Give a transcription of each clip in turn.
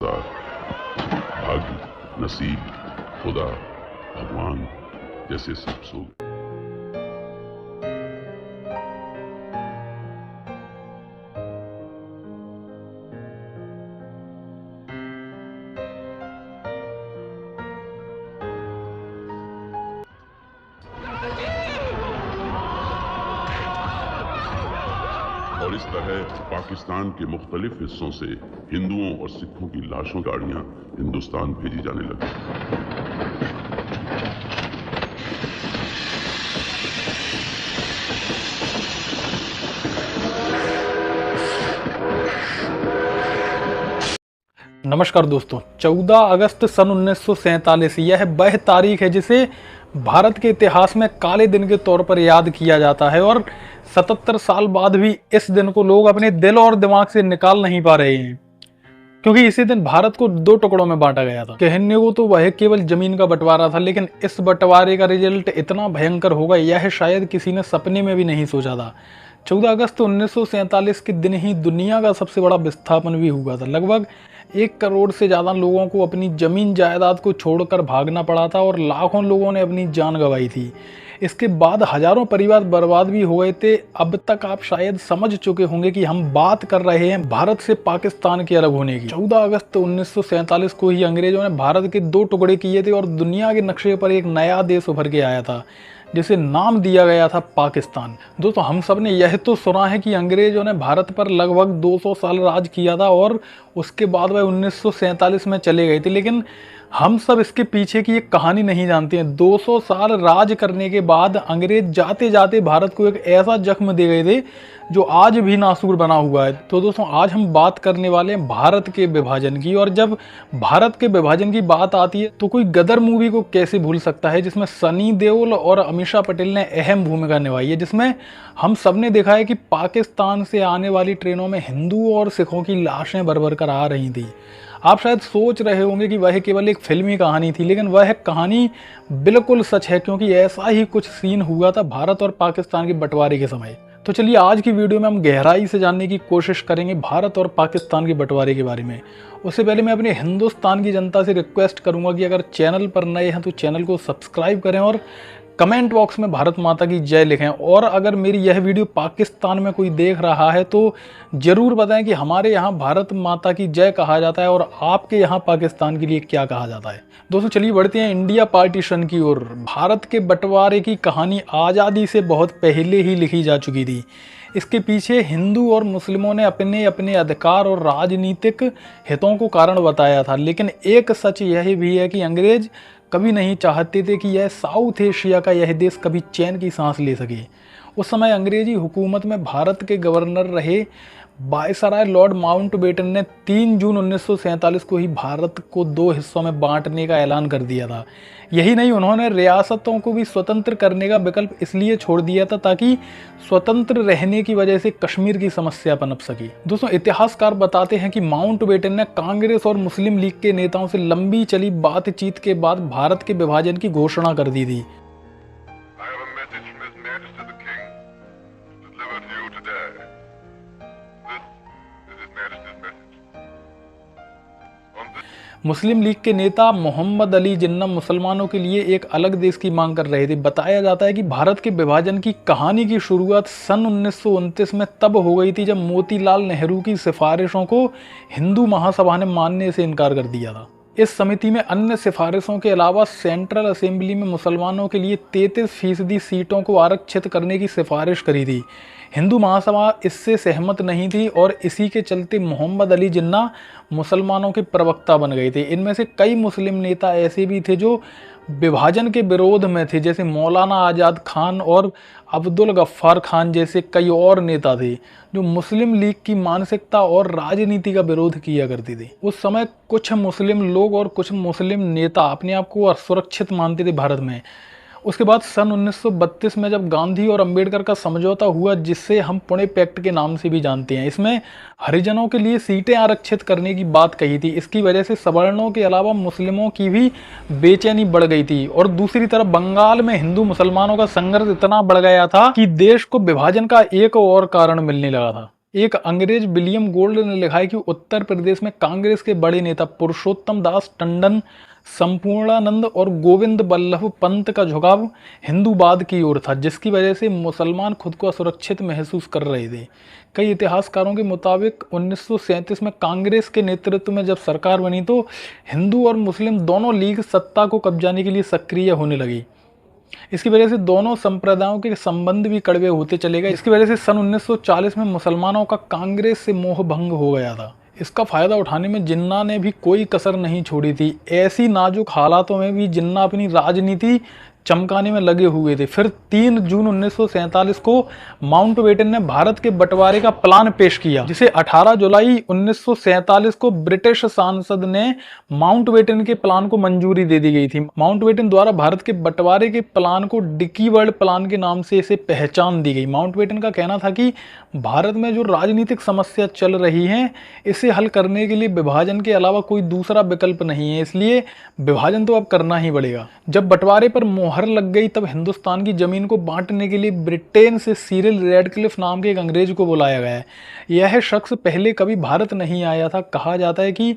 भाग्य, नसीब, खुदा, भगवान जैसे सब सो गए। और इस तरह पाकिस्तान के मुख्तलिफ हिस्सों से हिंदुओं और सिखों की लाशों गाड़ियां हिंदुस्तान भेजी जाने लगी। नमस्कार दोस्तों, 14 अगस्त सन 1947 यह वह तारीख है जिसे भारत के इतिहास में काले दिन के तौर पर याद किया जाता है और 77 साल बाद भी इस दिन को लोग अपने दिल और दिमाग से निकाल नहीं पा रहे हैं, क्योंकि इसी दिन भारत को दो टुकड़ों में बांटा गया था। कहने को तो वह केवल जमीन का बंटवारा था, लेकिन इस बंटवारे का रिजल्ट इतना भयंकर होगा यह शायद किसी ने सपने में भी नहीं सोचा था। 14 अगस्त 1947 के दिन ही दुनिया का सबसे बड़ा विस्थापन भी हुआ था। लगभग 1 करोड़ से ज़्यादा लोगों को अपनी जमीन जायदाद को छोड़कर भागना पड़ा था और लाखों लोगों ने अपनी जान गंवाई थी। इसके बाद हजारों परिवार बर्बाद भी हो गए थे। अब तक आप शायद समझ चुके होंगे कि हम बात कर रहे हैं भारत से पाकिस्तान के अलग होने की। 14 अगस्त 1947 को ही अंग्रेजों ने भारत के 2 टुकड़े किए थे और दुनिया के नक्शे पर एक नया देश उभर के आया था जिसे नाम दिया गया था पाकिस्तान। दोस्तों, हम सब ने यह तो सुना है कि अंग्रेजों ने भारत पर लगभग 200 साल राज किया था और उसके बाद वह 1947 में चले गए थे, लेकिन हम सब इसके पीछे की एक कहानी नहीं जानते हैं। 200 साल राज करने के बाद अंग्रेज जाते जाते भारत को एक ऐसा जख्म दे गए थे जो आज भी नासूर बना हुआ है। तो दोस्तों, आज हम बात करने वाले हैं भारत के विभाजन की। और जब भारत के विभाजन की बात आती है तो कोई गदर मूवी को कैसे भूल सकता है, जिसमें सनी देओल और अमीषा पटेल ने अहम भूमिका निभाई है, जिसमें हम सब ने देखा है कि पाकिस्तान से आने वाली ट्रेनों में हिंदुओं और सिखों की लाशें भर भर कर आ रही थी। आप शायद सोच रहे होंगे कि वह केवल एक फिल्मी कहानी थी, लेकिन वह कहानी बिल्कुल सच है, क्योंकि ऐसा ही कुछ सीन हुआ था भारत और पाकिस्तान के बंटवारे के समय। तो चलिए, आज की वीडियो में हम गहराई से जानने की कोशिश करेंगे भारत और पाकिस्तान के बंटवारे के बारे में। उससे पहले मैं अपने हिंदुस्तान की जनता से रिक्वेस्ट करूंगा कि अगर चैनल पर नए हैं तो चैनल को सब्सक्राइब करें और कमेंट बॉक्स में भारत माता की जय लिखें। और अगर मेरी यह वीडियो पाकिस्तान में कोई देख रहा है तो ज़रूर बताएं कि हमारे यहाँ भारत माता की जय कहा जाता है और आपके यहाँ पाकिस्तान के लिए क्या कहा जाता है। दोस्तों, चलिए बढ़ते हैं इंडिया पार्टीशन की ओर। भारत के बंटवारे की कहानी आज़ादी से बहुत पहले ही लिखी जा चुकी थी। इसके पीछे हिंदू और मुस्लिमों ने अपने अपने अधिकार और राजनीतिक हितों को कारण बताया था, लेकिन एक सच यह भी है कि अंग्रेज कभी नहीं चाहते थे कि यह साउथ एशिया का यह देश कभी चैन की सांस ले सके। उस समय अंग्रेजी हुकूमत में भारत के गवर्नर रहे वायसराय लॉर्ड माउंटबेटन ने 3 जून 1947 को ही भारत को 2 हिस्सों में बांटने का ऐलान कर दिया था। यही नहीं, उन्होंने रियासतों को भी स्वतंत्र करने का विकल्प इसलिए छोड़ दिया था ताकि स्वतंत्र रहने की वजह से कश्मीर की समस्या पनप सके। दोस्तों, इतिहासकार बताते हैं कि माउंटबेटन ने कांग्रेस और मुस्लिम लीग के नेताओं से लंबी चली बातचीत के बाद भारत के विभाजन की घोषणा कर दी थी। मुस्लिम लीग के नेता मोहम्मद अली जिन्ना मुसलमानों के लिए एक अलग देश की मांग कर रहे थे। बताया जाता है कि भारत के विभाजन की कहानी की शुरुआत सन 1929 में तब हो गई थी जब मोतीलाल नेहरू की सिफारिशों को हिंदू महासभा ने मानने से इनकार कर दिया था। इस समिति में अन्य सिफारिशों के अलावा सेंट्रल असेंबली में मुसलमानों के लिए 33% सीटों को आरक्षित करने की सिफारिश करी थी। हिंदू महासभा इससे सहमत नहीं थी और इसी के चलते मोहम्मद अली जिन्ना मुसलमानों के प्रवक्ता बन गए थे। इनमें से कई मुस्लिम नेता ऐसे भी थे जो विभाजन के विरोध में थे, जैसे मौलाना आज़ाद खान और अब्दुल गफ्फार खान जैसे कई और नेता थे जो मुस्लिम लीग की मानसिकता और राजनीति का विरोध किया करते थे। उस समय कुछ मुस्लिम लोग और कुछ मुस्लिम नेता अपने आप को असुरक्षित मानते थे भारत में। उसके बाद सन 1932 में जब गांधी और अंबेडकर का समझौता हुआ, जिससे हम पुणे पैक्ट के नाम से भी जानते हैं, इसमें हरिजनों के लिए सीटें आरक्षित करने की बात कही थी। इसकी वजह से सवर्णों के अलावा मुस्लिमों की भी बेचैनी बढ़ गई थी और दूसरी तरफ बंगाल में हिंदू मुसलमानों का संघर्ष इतना बढ़ गया था कि देश को विभाजन का एक और कारण मिलने लगा था। एक अंग्रेज विलियम गोल्ड ने लिखा है कि उत्तर प्रदेश में कांग्रेस के बड़े नेता पुरुषोत्तम दास टंडन, संपूर्णानंद और गोविंद बल्लभ पंत का झुकाव हिंदूवाद की ओर था, जिसकी वजह से मुसलमान खुद को असुरक्षित महसूस कर रहे थे। कई इतिहासकारों के मुताबिक 1937 में कांग्रेस के नेतृत्व में जब सरकार बनी तो हिंदू और मुस्लिम दोनों लीग सत्ता को कब्जाने के लिए सक्रिय होने लगी। इसकी वजह से दोनों संप्रदायों के संबंध भी कड़वे होते चले गए। इसकी वजह से सन 1940 में मुसलमानों का कांग्रेस से मोह भंग हो गया था। इसका फायदा उठाने में जिन्ना ने भी कोई कसर नहीं छोड़ी थी। ऐसी नाजुक हालातों में भी जिन्ना अपनी राजनीति चमकाने में लगे हुए थे। फिर 3 जून 1947 को माउंटबेटन ने भारत के बंटवारे का प्लान पेश किया, जिसे 18 जुलाई 1947 को ब्रिटिश सांसद ने माउंटबेटन के प्लान को मंजूरी दे दी गई थी। माउंटबेटन द्वारा भारत के बंटवारे के प्लान को डिकी वर्ल्ड प्लान के नाम से इसे पहचान दी गई। माउंटबेटन का कहना था कि भारत में जो राजनीतिक समस्या चल रही है, इसे हल करने के लिए विभाजन के अलावा कोई दूसरा विकल्प नहीं है, इसलिए विभाजन तो अब करना ही पड़ेगा। जब बंटवारे पर मोहर लग गई तब हिंदुस्तान की जमीन को बांटने के लिए ब्रिटेन से सिरिल रेडक्लिफ नाम के एक अंग्रेज को बुलाया गया है। यह शख्स पहले कभी भारत नहीं आया था। कहा जाता है कि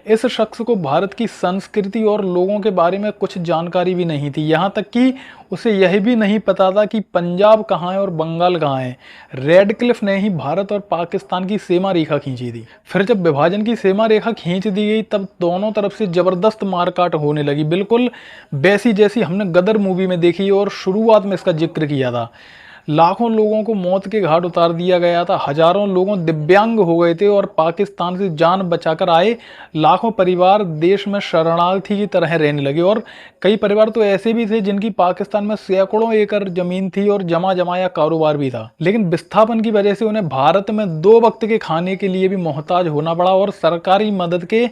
इस शख्स को भारत की संस्कृति और लोगों के बारे में कुछ जानकारी भी नहीं थी। यहाँ तक कि उसे यह भी नहीं पता था कि पंजाब कहाँ है और बंगाल कहाँ है। रेडक्लिफ ने ही भारत और पाकिस्तान की सीमा रेखा खींची थी। फिर जब विभाजन की सीमा रेखा खींच दी गई तब दोनों तरफ से जबरदस्त मारकाट होने लगी, बिल्कुल वैसी जैसी हमने गदर मूवी में देखी और शुरुआत में इसका जिक्र किया था। लाखों लोगों को मौत के घाट उतार दिया गया था। हजारों लोगों दिव्यांग हो गए थे और पाकिस्तान से जान बचाकर आए लाखों परिवार देश में शरणार्थी की तरह रहने लगे। और कई परिवार तो ऐसे भी थे जिनकी पाकिस्तान में सैकड़ों एकड़ जमीन थी और जमा जमाया कारोबार भी था, लेकिन विस्थापन की वजह से उन्हें भारत में 2 वक्त के खाने के लिए भी मोहताज होना पड़ा और सरकारी मदद के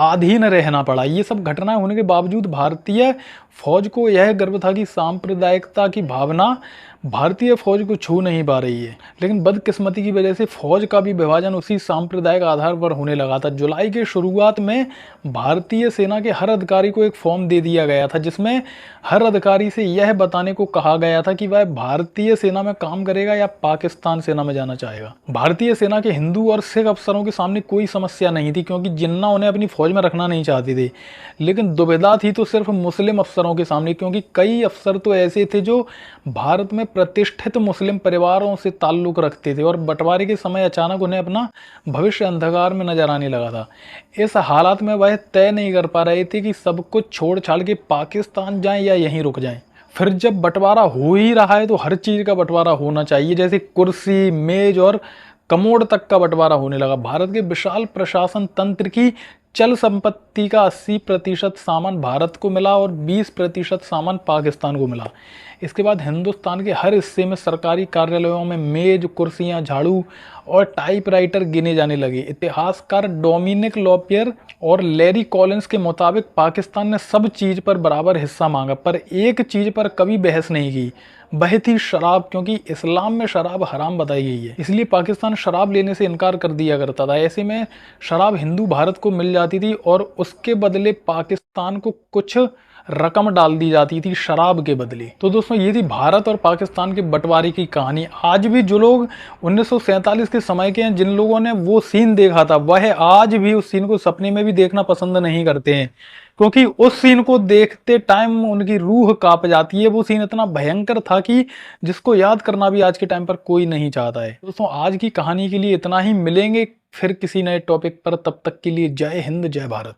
अधीन रहना पड़ा। ये सब घटनाएं होने के बावजूद भारतीय फौज को यह गर्व था कि सांप्रदायिकता की भावना भारतीय फौज को छू नहीं पा रही है। लेकिन बदकिस्मती की वजह से फौज का भी विभाजन उसी सांप्रदायिक आधार पर होने लगा था। जुलाई के शुरुआत में भारतीय सेना के हर अधिकारी को एक फॉर्म दे दिया गया था, जिसमें हर अधिकारी से यह बताने को कहा गया था कि वह भारतीय सेना में काम करेगा या पाकिस्तान सेना में जाना चाहेगा। भारतीय सेना के हिंदू और सिख अफसरों के सामने कोई समस्या नहीं थी, क्योंकि जिन्ना उन्हें अपनी फौज में रखना नहीं चाहते थे। लेकिन दुविधा थी तो सिर्फ मुस्लिम अफसरों के सामने, क्योंकि कई अफसर तो ऐसे थे जो भारत में प्रतिष्ठित मुस्लिम परिवारों से ताल्लुक रखते थे और बंटवारे के समय अचानक उन्हें अपना भविष्य अंधकार में नजर आने लगा था। इस हालात में वह तय नहीं कर पा रहे थे कि सब कुछ छोड़ छाड़ के पाकिस्तान जाएं या यहीं रुक जाएं। फिर जब बंटवारा हो ही रहा है तो हर चीज का बंटवारा होना चाहिए, जैसे कुर्सी, मेज और कमोड तक का बंटवारा होने लगा। भारत के विशाल प्रशासन तंत्र की चल संपत्ति का 80% सामान भारत को मिला और 20% सामान पाकिस्तान को मिला। इसके बाद हिंदुस्तान के हर हिस्से में सरकारी कार्यालयों में मेज, कुर्सियां, झाड़ू और टाइपराइटर गिने जाने लगे। इतिहासकार डोमिनिक लॉपियर और लैरी कॉलिंस के मुताबिक पाकिस्तान ने सब चीज पर बराबर हिस्सा मांगा, पर एक चीज पर कभी बहस नहीं की, वह थी शराब, क्योंकि इस्लाम में शराब हराम बताई गई है। इसलिए पाकिस्तान शराब लेने से इनकार कर दिया करता था। ऐसे में शराब हिंदू भारत को मिल जाती थी और उसके बदले पाकिस्तान को कुछ रकम डाल दी जाती थी शराब के बदले। तो दोस्तों, ये थी भारत और पाकिस्तान के बंटवारे की कहानी। आज भी जो लोग 1947 के समय के हैं, जिन लोगों ने वो सीन देखा था, वह आज भी उस सीन को सपने में भी देखना पसंद नहीं करते हैं, क्योंकि उस सीन को देखते टाइम उनकी रूह कांप जाती है। वो सीन इतना भयंकर था कि जिसको याद करना भी आज के टाइम पर कोई नहीं चाहता है। दोस्तों, आज की कहानी के लिए इतना ही। मिलेंगे फिर किसी नए टॉपिक पर, तब तक के लिए जय हिंद, जय भारत।